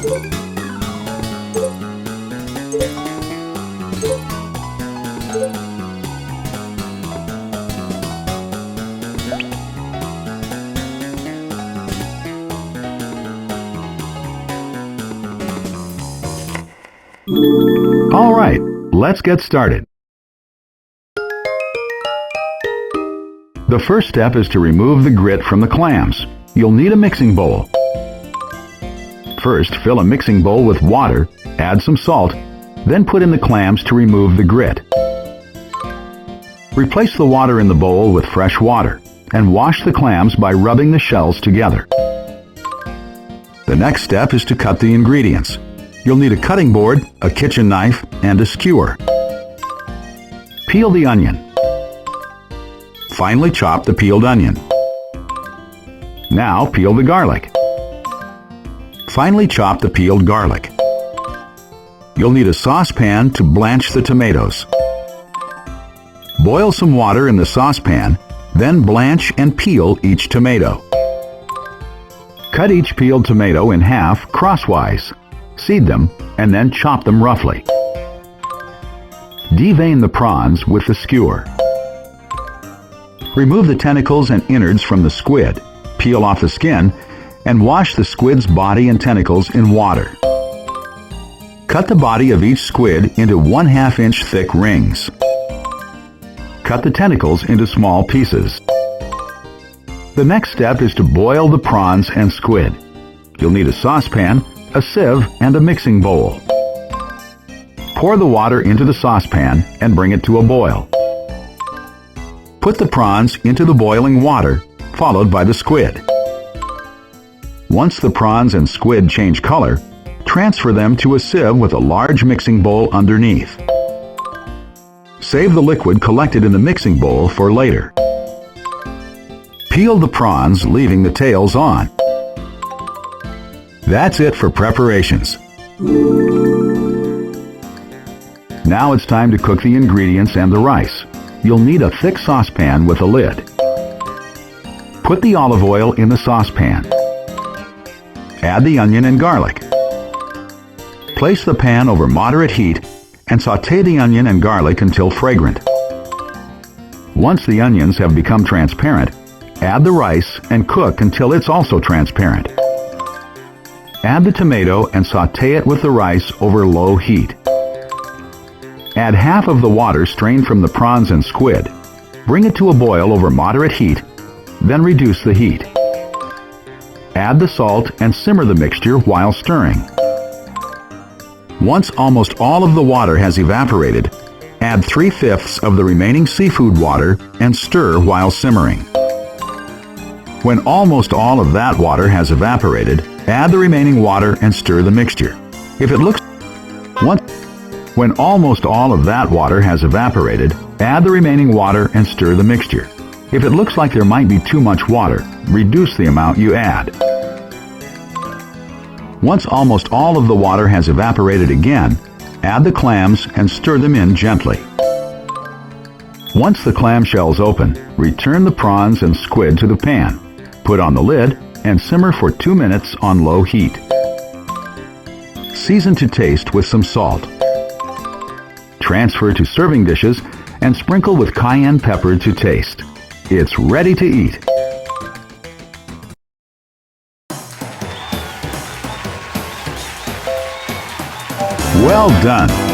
All right, let's get started. The first step is to remove the grit from the clams. You'll need a mixing bowl. First, fill a mixing bowl with water, add some salt, then put in the clams to remove the grit. Replace the water in the bowl with fresh water and wash the clams by rubbing the shells together. The next step is to cut the ingredients. You'll need a cutting board, a kitchen knife, and a skewer. Peel the onion. Finely chop the peeled onion. Now peel the garlic. Finely chop the peeled garlic. You'll need a saucepan to blanch the tomatoes. Boil some water in the saucepan, then blanch and peel each tomato. Cut each peeled tomato in half crosswise. Seed them, and then chop them roughly. Devein the prawns with the skewer. Remove the tentacles and innards from the squid, peel off the skin, and wash the squid's body and tentacles in water. Cut the body of each squid into 1/2 inch thick rings. Cut the tentacles into small pieces. The next step is to boil the prawns and squid. You'll need a saucepan, a sieve, and a mixing bowl. Pour the water into the saucepan and bring it to a boil. Put the prawns into the boiling water, followed by the squid. Once the prawns and squid change color, transfer them to a sieve with a large mixing bowl underneath. Save the liquid collected in the mixing bowl for later. Peel the prawns, leaving the tails on. That's it for preparations. Now it's time to cook the ingredients and the rice. You'll need a thick saucepan with a lid. Put the olive oil in the saucepan. Add the onion and garlic. Place the pan over moderate heat and sauté the onion and garlic until fragrant. Once the onions have become transparent, add the rice and cook until it's also transparent. Add the tomato and sauté it with the rice over low heat. Add half of the water strained from the prawns and squid. Bring it to a boil over moderate heat, then reduce the heat. Add the salt and simmer the mixture while stirring. Once almost all of the water has evaporated, add 3/5 of the remaining seafood water and stir while simmering. When almost all of that water has evaporated, add the remaining water and stir the mixture. When almost all of that water has evaporated, add the remaining water and stir the mixture. If it looks like there might be too much water, reduce the amount you add. Once almost all of the water has evaporated again, add the clams and stir them in gently. Once the clam shells open, return the prawns and squid to the pan. Put on the lid and simmer for 2 minutes on low heat. Season to taste with some salt. Transfer to serving dishes and sprinkle with cayenne pepper to taste. It's ready to eat. Well done!